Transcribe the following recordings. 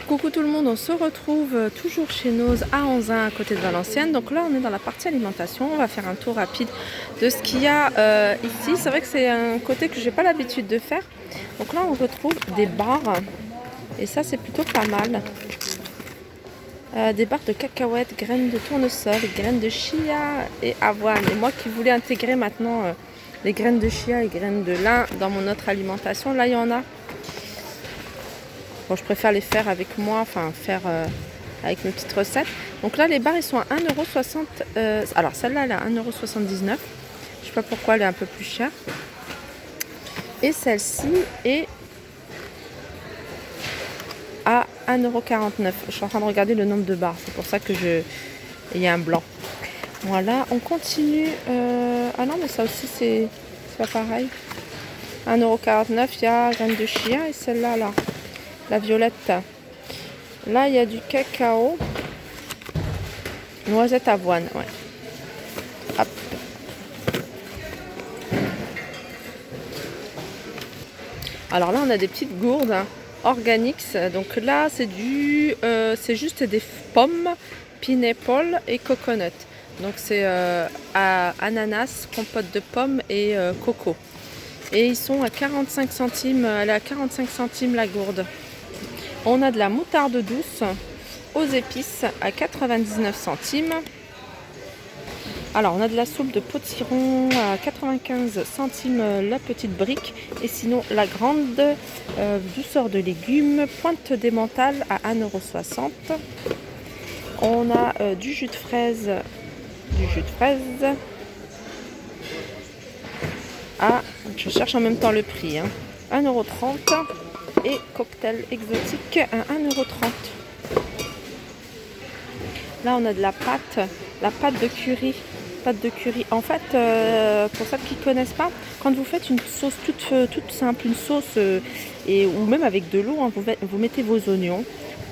Coucou tout le monde, on se retrouve toujours chez Noz à Anzin à côté de Valenciennes. Donc là on est dans la partie alimentation, on va faire un tour rapide de ce qu'il y a ici. C'est vrai que c'est un côté que j'ai pas l'habitude de faire. Donc là on retrouve des barres et ça c'est plutôt pas mal. Des barres de cacahuètes, graines de tournesol, graines de chia et avoine. Et moi qui voulais intégrer maintenant les graines de chia et graines de lin dans mon autre alimentation, là il y en a. Bon, je préfère les faire avec moi, enfin faire avec mes petites recettes. Donc là, les barres, ils sont à 1,60 €. Alors, celle-là, elle est à 1,79 €. Je sais pas pourquoi elle est un peu plus chère. Et celle-ci est à 1,49 €. Je suis en train de regarder le nombre de barres. C'est pour ça que il y a un blanc. Voilà, on continue. Ah non, mais ça aussi, c'est pas pareil. 1,49 €, il y a graines de chia et celle-là, là. La violette. Là, il y a du cacao. Noisette avoine. Ouais. Hop. Alors là, on a des petites gourdes organiques. Donc là, c'est juste des pommes, pineapple et coconut. Donc c'est ananas, compote de pommes et coco. Et ils sont à 45 centimes. Elle est à 45 centimes la gourde. On a de la moutarde douce aux épices à 99 centimes. Alors, on a de la soupe de potiron à 95 centimes la petite brique. Et sinon, la grande douceur de légumes, pointe d'emmental à 1,60 €. On a du jus de fraise. Je cherche en même temps le prix. 1,30 €. Et cocktail exotique à 1,30 €. Là, on a de la pâte de curry. En fait, pour ceux qui ne connaissent pas, quand vous faites une sauce toute simple, une sauce, ou même avec de l'eau, vous mettez vos oignons.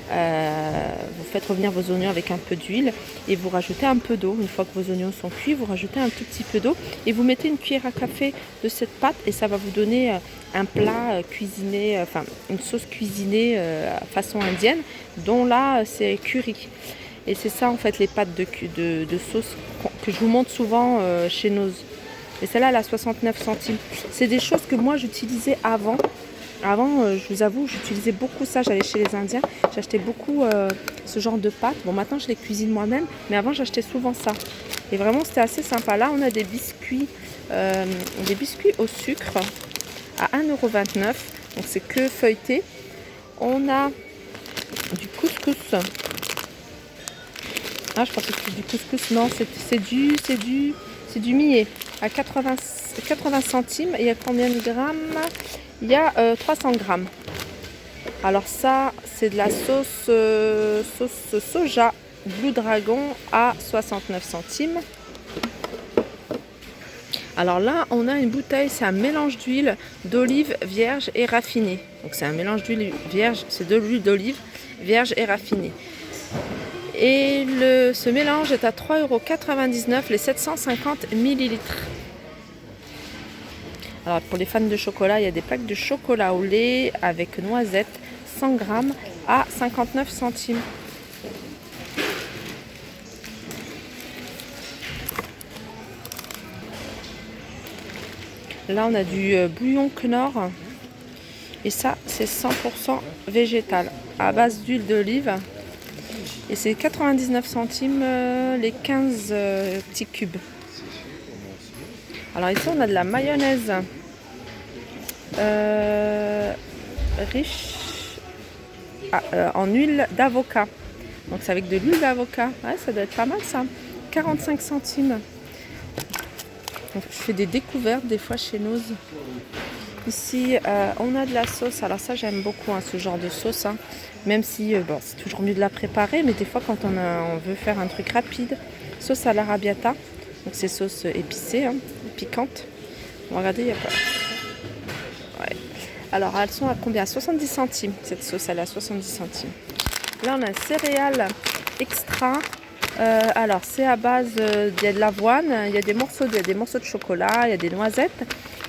Vous faites revenir vos oignons avec un peu d'huile et vous rajoutez un peu d'eau. Une fois que vos oignons sont cuits, vous rajoutez un tout petit peu d'eau et vous mettez une cuillère à café de cette pâte et ça va vous donner un plat cuisiné, enfin une sauce cuisinée façon indienne, dont là c'est curry. Et c'est ça en fait les pâtes de sauce que je vous montre souvent chez Noz. Et celle-là elle a 69 centimes. C'est des choses que moi j'utilisais avant. Avant, je vous avoue, j'utilisais beaucoup ça, j'allais chez les Indiens, j'achetais beaucoup ce genre de pâtes. Bon, maintenant je les cuisine moi-même, mais avant j'achetais souvent ça. Et vraiment, c'était assez sympa. Là, on a des biscuits au sucre à 1,29 €. Donc, c'est que feuilleté. On a du couscous. Ah, je pensais que c'était du couscous. Non, c'est du millet à 80 centimes. Et il y a combien de grammes ? Il y a 300 grammes. Alors ça, c'est de la sauce soja Blue Dragon à 69 centimes. Alors là, on a une bouteille, c'est un mélange d'huile d'olive vierge et raffinée. Donc c'est un mélange d'huile vierge, c'est de l'huile d'olive vierge et raffinée. Et ce mélange est à 3,99 € les 750 ml. Alors pour les fans de chocolat, il y a des plaques de chocolat au lait avec noisettes, 100 grammes à 59 centimes. Là, on a du bouillon Knorr. Et ça, c'est 100% végétal, à base d'huile d'olive. Et c'est 99 centimes les 15 petits cubes. Alors ici, on a de la mayonnaise riche en huile d'avocat. Donc c'est avec de l'huile d'avocat. Ouais, ça doit être pas mal ça. 45 centimes. Donc, je fais des découvertes des fois chez Noz. Ici, on a de la sauce. Alors ça, j'aime beaucoup ce genre de sauce. Même si c'est toujours mieux de la préparer. Mais des fois, quand on veut faire un truc rapide. Sauce à l'arrabbiata. Donc c'est sauce épicée, piquante. Bon, regardez, il n'y a pas... Ouais. Alors elles sont à combien ? 70 centimes. Cette sauce, elle est à 70 centimes. Là, on a un céréales extra. Alors c'est à base il y a de l'avoine, il y a des morceaux de chocolat, il y a des noisettes.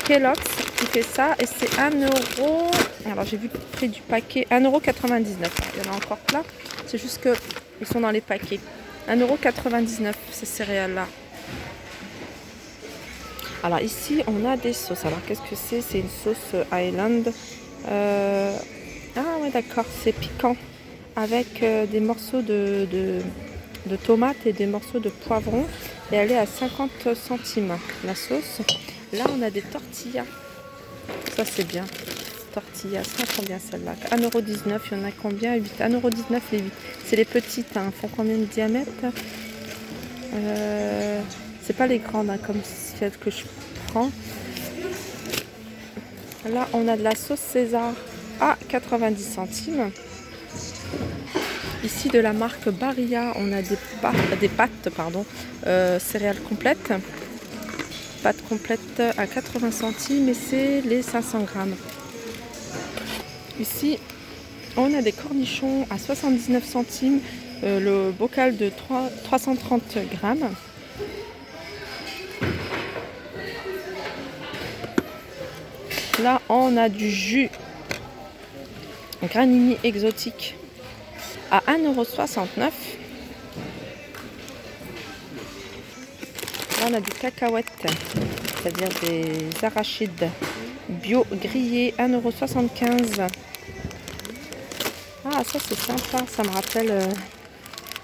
Kellogg's qui fait ça et c'est 1 €. Ah Alors j'ai vu le prix du paquet 1,99 €. Il y en a encore plein. C'est juste que ils sont dans les paquets. 1,99 € ces céréales-là. Alors ici on a des sauces. Alors qu'est-ce que c'est? C'est une sauce Highland. Ah ouais d'accord, c'est piquant. Avec des morceaux de tomates et des morceaux de poivron. Et elle est à 50 centimes la sauce. Là on a des tortillas. Ça c'est bien. Tortillas, c'est combien celle-là? 1,19 €, il y en a combien? 8. 1,19 € les 8. C'est les petites, hein. Font combien de diamètre? C'est pas les grandes, hein, comme celle que je prends. Là, on a de la sauce César à 90 centimes. Ici, de la marque Barilla, on a des pâtes céréales complètes. Pâtes complètes à 80 centimes et c'est les 500 grammes. Ici, on a des cornichons à 79 centimes, le bocal de 330 grammes. Là, on a du jus Granini exotique à 1,69 €. Là, on a du cacahuète, c'est-à-dire des arachides bio grillés, 1,75 €. Ah, ça c'est sympa, ça me rappelle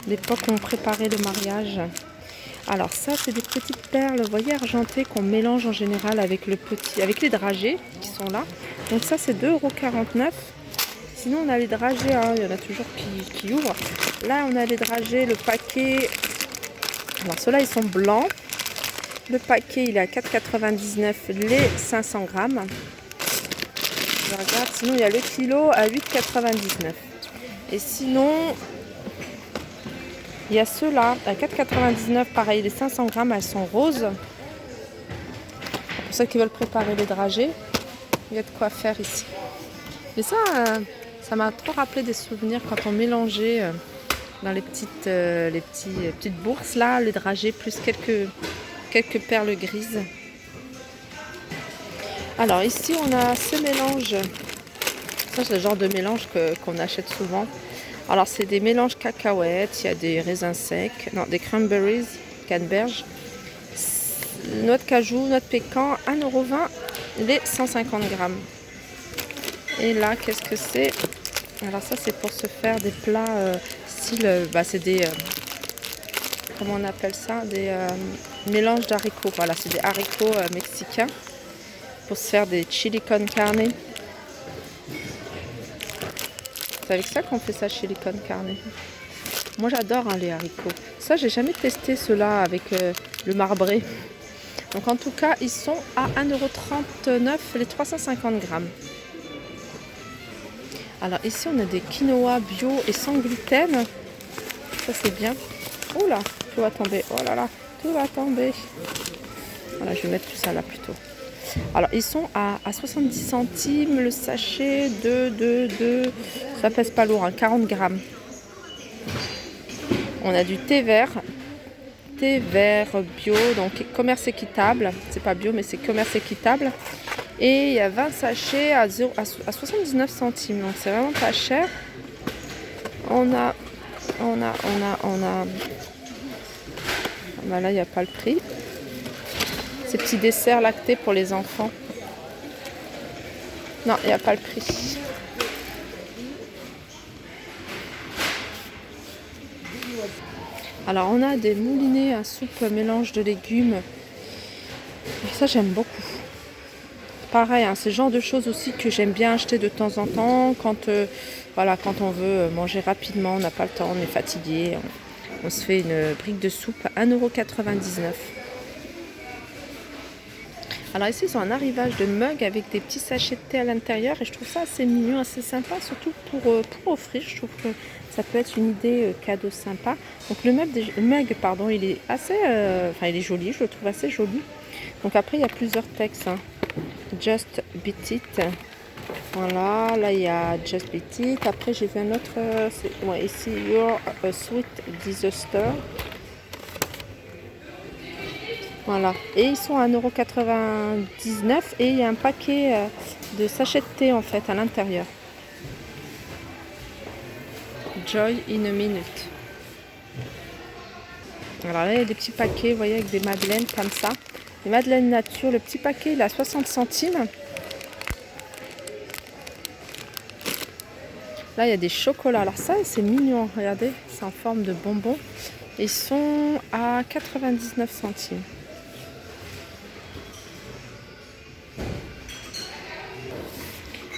l'époque où on préparait le mariage. Alors ça, c'est des petites perles, vous voyez, argentées qu'on mélange en général avec les dragées qui sont là. Donc ça, c'est 2,49 €. Sinon, on a les dragées, hein, il y en a toujours qui ouvrent. Là, on a les dragées, le paquet. Alors ceux-là, ils sont blancs. Le paquet, il est à 4,99 € les 500 grammes. Je regarde, sinon, il y a le kilo à 8,99 €. Et sinon, il y a ceux-là à 4,99 €, pareil, les 500 grammes, elles sont roses. Pour ceux qui veulent préparer les dragées, il y a de quoi faire ici. Mais ça m'a trop rappelé des souvenirs quand on mélangeait dans les petites bourses, là, les dragées, plus quelques perles grises. Alors ici, on a ce mélange. Ça, c'est le genre de mélange qu'on achète souvent. Alors, c'est des mélanges cacahuètes, il y a des raisins secs, non, des cranberries, canneberge, noix de cajou, noix de pécan, 1,20 € les 150 grammes. Et là, qu'est-ce que c'est? Alors ça, c'est pour se faire des plats style, c'est des, comment on appelle ça? Des mélanges d'haricots. Voilà, c'est des haricots mexicains pour se faire des chili con carne. C'est avec ça qu'on fait ça, chili con carne. Moi, j'adore les haricots. Ça, j'ai jamais testé ceux-là avec le marbré. Donc, en tout cas, ils sont à 1,39 € les 350 grammes. Alors, ici, on a des quinoa bio et sans gluten. Ça, c'est bien. Oh là, tout va tomber. Oh là là, tout va tomber. Voilà, je vais mettre tout ça là plutôt. Alors, ils sont à 70 centimes le sachet ça pèse pas lourd, hein, 40 grammes. On a du thé vert bio, donc commerce équitable. C'est pas bio, mais c'est commerce équitable. Et il y a 20 sachets à 79 centimes, donc c'est vraiment pas cher. On a. Là, il n'y a pas le prix. Ces petits desserts lactés pour les enfants. Non, il n'y a pas le prix. Alors, on a des moulinets à soupe mélange de légumes. Ça, j'aime beaucoup. Pareil, hein, c'est le genre de choses aussi que j'aime bien acheter de temps en temps. Quand on veut manger rapidement, on n'a pas le temps, on est fatigué. On se fait une brique de soupe à 1,99 €. Alors ici, ils ont un arrivage de mugs avec des petits sachets de thé à l'intérieur. Et je trouve ça assez mignon, assez sympa, surtout pour offrir. Je trouve que ça peut être une idée cadeau sympa. Donc le mug, il est assez, il est joli, je le trouve assez joli. Donc après, il y a plusieurs textes. Hein. Just Beat It. Voilà, là il y a Just Beat It. Après, j'ai vu un autre, ici, You're a Sweet Disaster. Voilà. Et ils sont à 1,99 € et il y a un paquet de sachets de thé en fait à l'intérieur. Joy in a minute. Alors là, il y a des petits paquets, vous voyez, avec des madeleines comme ça. Les madeleines nature, le petit paquet, il a 60 centimes. Là, il y a des chocolats. Alors ça, c'est mignon, regardez, c'est en forme de bonbons. Ils sont à 99 centimes.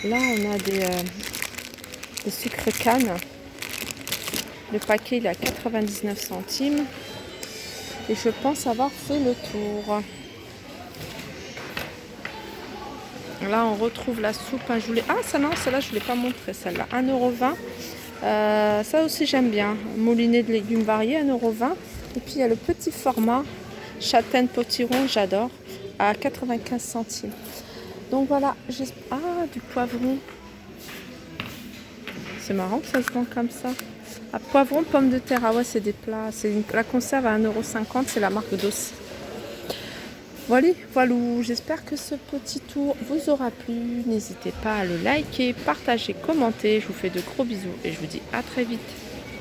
Là, on a des sucres canne. Le paquet, il est à 99 centimes. Et je pense avoir fait le tour. Là, on retrouve la soupe. Hein, ah, ça non, celle-là, je ne l'ai pas montré, celle-là. 1,20 €. Ça aussi, j'aime bien. Moulinet de légumes variés, 1,20 €. Et puis, il y a le petit format châtaigne potiron, j'adore, à 95 centimes. Donc voilà, ah, du poivron. C'est marrant que ça se vend comme ça. Ah, poivron, pommes de terre, ah ouais, c'est des plats. La conserve à 1,50 €, c'est la marque Dossi. Voilà, j'espère que ce petit tour vous aura plu. N'hésitez pas à le liker, partager, commenter. Je vous fais de gros bisous et je vous dis à très vite.